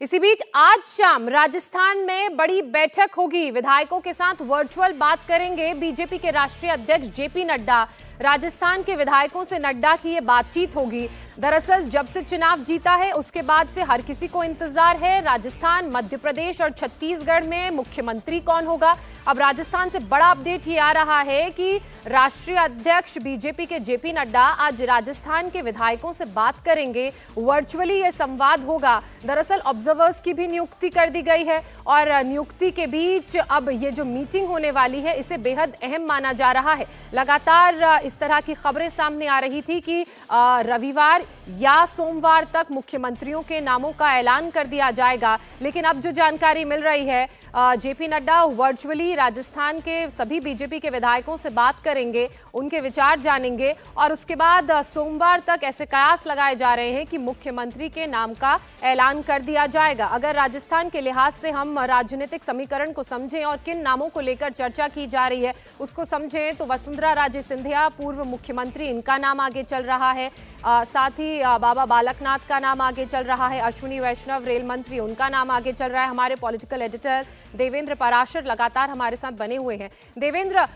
इसी बीच आज शाम राजस्थान में बड़ी बैठक होगी। विधायकों के साथ वर्चुअल बात करेंगे बीजेपी के राष्ट्रीय अध्यक्ष जेपी नड्डा। राजस्थान के विधायकों से नड्डा की ये बातचीत होगी। दरअसल जब से चुनाव जीता है उसके बाद से हर किसी को इंतजार है राजस्थान, मध्य प्रदेश और छत्तीसगढ़ में मुख्यमंत्री कौन होगा। अब राजस्थान से बड़ा अपडेट ये आ रहा है कि राष्ट्रीय अध्यक्ष बीजेपी के जेपी नड्डा आज राजस्थान के विधायकों से बात करेंगे। वर्चुअली ये संवाद होगा। दरअसल ऑब्जर्वर्स की भी नियुक्ति कर दी गई है और नियुक्ति के बीच अब ये जो मीटिंग होने वाली है इसे बेहद अहम माना जा रहा है। लगातार इस तरह की खबरें सामने आ रही थी कि रविवार या सोमवार तक मुख्यमंत्रियों के नामों का ऐलान कर दिया जाएगा, लेकिन अब जो जानकारी मिल रही है जेपी नड्डा वर्चुअली राजस्थान के सभी बीजेपी के विधायकों से बात करेंगे, उनके विचार जानेंगे और उसके बाद सोमवार तक ऐसे कयास लगाए जा रहे हैं कि मुख्यमंत्री के नाम का ऐलान कर दिया जाएगा। अगर राजस्थान के लिहाज से हम राजनीतिक समीकरण को समझें और किन नामों को लेकर चर्चा की जा रही है उसको समझें तो वसुंधरा राजे सिंधिया पूर्व मुख्यमंत्री, इनका नाम आगे चल रहा है। साथ ही बाबा बालकनाथ का नाम आगे चल रहा है। अश्विनी वैष्णव रेल मंत्री, उनका नाम आगे चल रहा है। हमारे पॉलिटिकल एडिटर देवेंद्र पराशर लगातार हमारे साथ बने हुए हैं। देवेंद्र,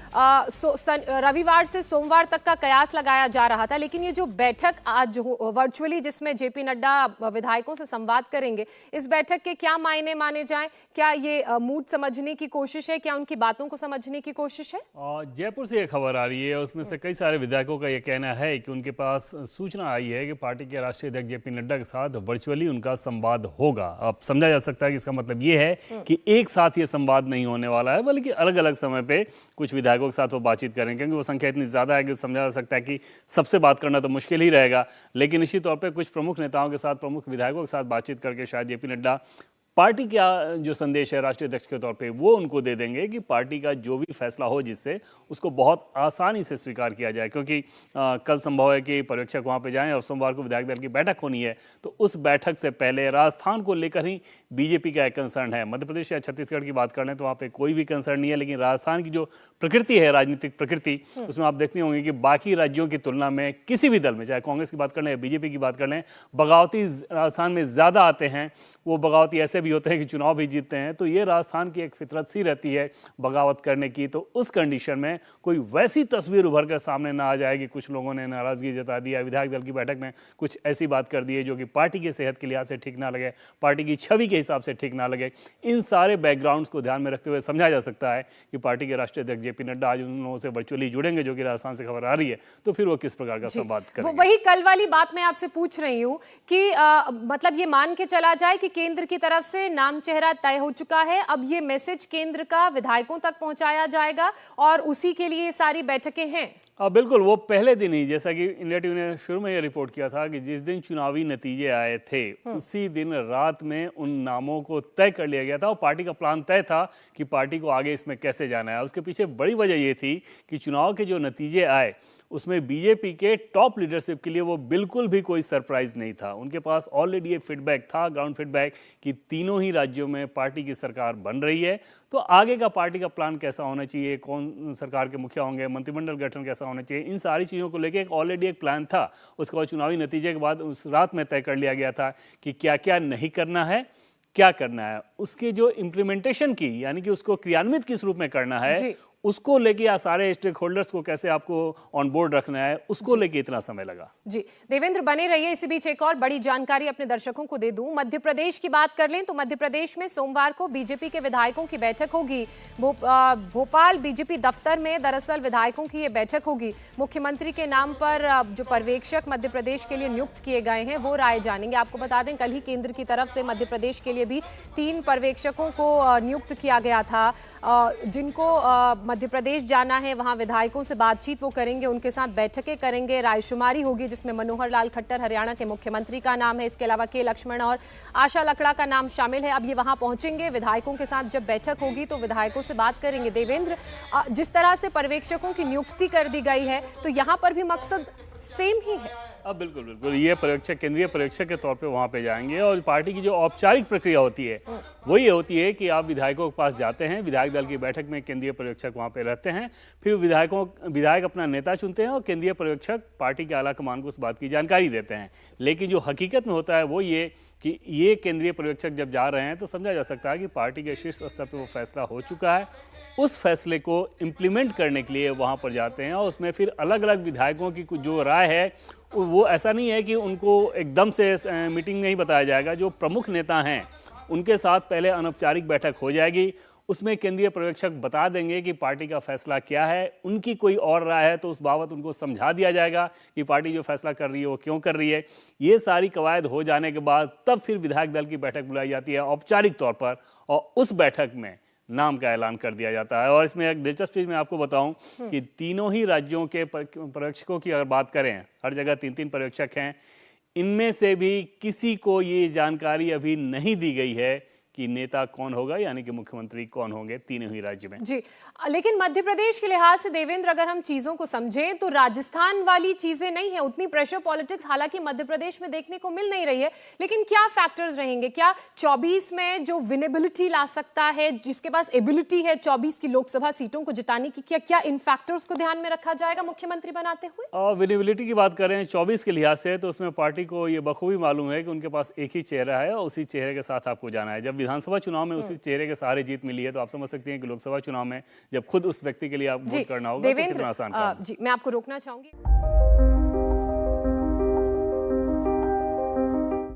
रविवार से सोमवार तक का कयास लगाया जा रहा था, लेकिन ये जो बैठक आज वर्चुअली जिसमें जेपी नड्डा विधायकों से संवाद करेंगे, इस बैठक के क्या मायने माने जाएं? क्या ये मूड समझने की कोशिश है? क्या उनकी बातों को समझने की कोशिश है? जयपुर से ये खबर आ रही है, उसमें से कई सारे विधायकों का ये कहना है कि उनके पास सूचना आई है कि पार्टी के राष्ट्रीय अध्यक्ष जेपी नड्डा के साथ वर्चुअली उनका संवाद होगा। अब समझा जा सकता है कि इसका मतलब ये है कि एक साथ ये संवाद नहीं होने वाला है, बल्कि अलग अलग समय पे कुछ विधायकों के साथ वो बातचीत करेंगे, क्योंकि वो संख्या इतनी ज़्यादा है कि समझा जा सकता है कि सबसे बात करना तो मुश्किल ही रहेगा। लेकिन निश्चित तौर पर कुछ प्रमुख नेताओं के साथ, प्रमुख विधायकों के साथ बातचीत करके शायद जेपी नड्डा पार्टी का जो संदेश है राष्ट्रीय अध्यक्ष के तौर पे वो उनको दे देंगे कि पार्टी का जो भी फैसला हो जिससे उसको बहुत आसानी से स्वीकार किया जाए, क्योंकि कल संभव है कि पर्यवेक्षक वहाँ पे जाएं और सोमवार को विधायक दल की बैठक होनी है। तो उस बैठक से पहले राजस्थान को लेकर ही बीजेपी का एक कंसर्न है। मध्य प्रदेश या छत्तीसगढ़ की बात कर लें तो वहाँ पर कोई भी कंसर्न नहीं है, लेकिन राजस्थान की जो प्रकृति है, राजनीतिक प्रकृति, उसमें आप देखते होंगे कि बाकी राज्यों की तुलना में किसी भी दल में, चाहे कांग्रेस की बात कर लें या बीजेपी की बात कर लें, बगावती राजस्थान में ज़्यादा आते हैं। वो बगावती ऐसे भी होते हैं कि चुनाव भी जीतते हैं। तो ये राजस्थान की एक फितरत सी रहती है बगावत करने की। तो उस कंडीशन में कोई वैसी तस्वीर उभर कर सामने ना आ जाए कि कुछ लोगों ने नाराजगी जता दी है, विधायक दल की बैठक में कुछ ऐसी बात कर दी है जो कि पार्टी की सेहत के लिहाज से ठीक ना लगे, पार्टी की छवि के हिसाब से ठीक ना लगे। इन सारे बैकग्राउंड्स को ध्यान में रखते हुए समझा जा सकता है कि पार्टी के राष्ट्रीय अध्यक्ष जेपी नड्डा आज उन लोगों से वर्चुअली जुड़ेंगे जो कि राजस्थान से खबर आ रही है, तो फिर वो किस प्रकार का संवाद करेंगे। वही कल वाली बात मैं आपसे पूछ रही हूँ कि मतलब ये मान के चला जाए कि केंद्र की तरफ से नाम चेहरा तय हो चुका है, अब ये मैसेज केंद्र का विधायकों तक पहुंचाया जाएगा और उसी के लिए सारी बैठकें हैं। बिल्कुल, वो पहले दिन ही, जैसा कि इंडिया टीवी ने शुरू में ये रिपोर्ट किया था कि जिस दिन चुनावी नतीजे आए थे उसी दिन रात में उन नामों को तय कर लिया गया था और पार्टी का प्लान तय था कि पार्टी को आगे इसमें कैसे जाना है। उसके पीछे बड़ी वजह ये थी कि चुनाव के जो नतीजे आए उसमें बीजेपी के टॉप लीडरशिप के लिए वो बिल्कुल भी कोई सरप्राइज नहीं था। उनके पास ऑलरेडी एक फीडबैक था, ग्राउंड फीडबैक, कि तीनों ही राज्यों में पार्टी की सरकार बन रही है। तो आगे का पार्टी का प्लान कैसा होना चाहिए, कौन सरकार के मुखिया होंगे, मंत्रिमंडल गठन कैसा होना चाहिए, इन सारी चीज़ों को लेकर ऑलरेडी एक प्लान था। उसके बाद चुनावी नतीजे के बाद उस रात में तय कर लिया गया था कि क्या क्या नहीं करना है, क्या करना है। उसके जो इम्प्लीमेंटेशन की, यानी कि उसको क्रियान्वित किस रूप में करना है, उसको लेके सारे स्टेक होल्डर्स को कैसे आपको ऑन बोर्ड रखना है, उसको लेके इतना समय लगा। जी देवेंद्र बने रहिए। इसी बीच एक और बड़ी जानकारी अपने दर्शकों को दे दूं। मध्य प्रदेश की बात कर लें तो मध्य प्रदेश में सोमवार को बीजेपी के विधायकों की बैठक होगी। भोपाल बीजेपी दफ्तर में दरअसल विधायकों की ये बैठक होगी। मुख्यमंत्री के नाम पर जो पर्यवेक्षक मध्य प्रदेश के लिए नियुक्त किए गए हैं वो राय जानेंगे। आपको बता दें कल ही केंद्र की तरफ से मध्य प्रदेश के लिए भी 3 पर्यवेक्षकों को नियुक्त किया गया था, जिनको मध्य प्रदेश जाना है, वहां विधायकों से बातचीत वो करेंगे, उनके साथ बैठकें करेंगे, रायशुमारी होगी जिसमें मनोहर लाल खट्टर हरियाणा के मुख्यमंत्री का नाम है, इसके अलावा के लक्ष्मण और आशा लकड़ा का नाम शामिल है। अब ये वहां पहुंचेंगे, विधायकों के साथ जब बैठक होगी तो विधायकों से बात करेंगे। देवेंद्र, जिस तरह से पर्यवेक्षकों की नियुक्ति कर दी गई है तो यहाँ पर भी मकसद सेम ही है। अब बिल्कुल बिल्कुल ये पर्यवेक्षक केंद्रीय पर्यवेक्षक के तौर पे वहाँ पे जाएंगे और पार्टी की जो औपचारिक प्रक्रिया होती है वो ये होती है कि आप विधायकों के पास जाते हैं, विधायक दल की बैठक में केंद्रीय पर्यवेक्षक वहाँ पे रहते हैं, फिर विधायक अपना नेता चुनते हैं और केंद्रीय पर्यवेक्षक पार्टी के आला कमान को उस बात की जानकारी देते हैं। लेकिन जो हकीकत में होता है वो ये कि ये केंद्रीय पर्यवेक्षक जब जा रहे हैं तो समझा जा सकता है कि पार्टी के शीर्ष स्तर पर वो फैसला हो चुका है, उस फैसले को इम्प्लीमेंट करने के लिए वहाँ पर जाते हैं और उसमें फिर अलग अलग विधायकों की कुछ जो राय है वो ऐसा नहीं है कि उनको एकदम से मीटिंग में ही बताया जाएगा। जो प्रमुख नेता हैं उनके साथ पहले अनौपचारिक बैठक हो जाएगी, उसमें केंद्रीय पर्यवेक्षक बता देंगे कि पार्टी का फैसला क्या है, उनकी कोई और राय है तो उस बाबत उनको समझा दिया जाएगा कि पार्टी जो फैसला कर रही है वो क्यों कर रही है। ये सारी कवायद हो जाने के बाद तब फिर विधायक दल की बैठक बुलाई जाती है औपचारिक तौर पर और उस बैठक में नाम का ऐलान कर दिया जाता है। और इसमें एक दिलचस्प चीज़ मैं आपको बताऊं कि तीनों ही राज्यों के पर्यवेक्षकों की अगर बात करें, हर जगह 3-3 पर्यवेक्षक हैं, इनमें से भी किसी को ये जानकारी अभी नहीं दी गई है कि नेता कौन होगा, यानी कि मुख्यमंत्री कौन होंगे तीनों ही राज्य में। जी, लेकिन मध्य प्रदेश के लिहाज से देवेंद्र अगर हम चीजों को समझें तो राजस्थान वाली चीजें नहीं है, उतनी प्रेशर पॉलिटिक्स हालांकि मध्य प्रदेश में देखने को मिल नहीं रही है। लेकिन क्या फैक्टर्स रहेंगे? क्या 24 में जो विनेबिलिटी ला सकता है, जिसके पास एबिलिटी है 24 की लोकसभा सीटों को जिताने की, क्या इन फैक्टर्स को ध्यान में रखा जाएगा मुख्यमंत्री बनाते हुए? और विनेबिलिटी की बात करें 24 के लिहाज से तो उसमें पार्टी को ये बखूबी मालूम है कि उनके पास एक ही चेहरा है और उसी चेहरे के साथ आपको जाना है। जब विधानसभा चुनाव में उसी चेहरे के सहारे जीत मिली है तो आप समझ सकते हैं कि लोकसभा चुनाव में जब खुद उस व्यक्ति के लिए आप वोट करना होगा तो कितना आसान काम है। जी, मैं आपको रोकना चाहूंगी।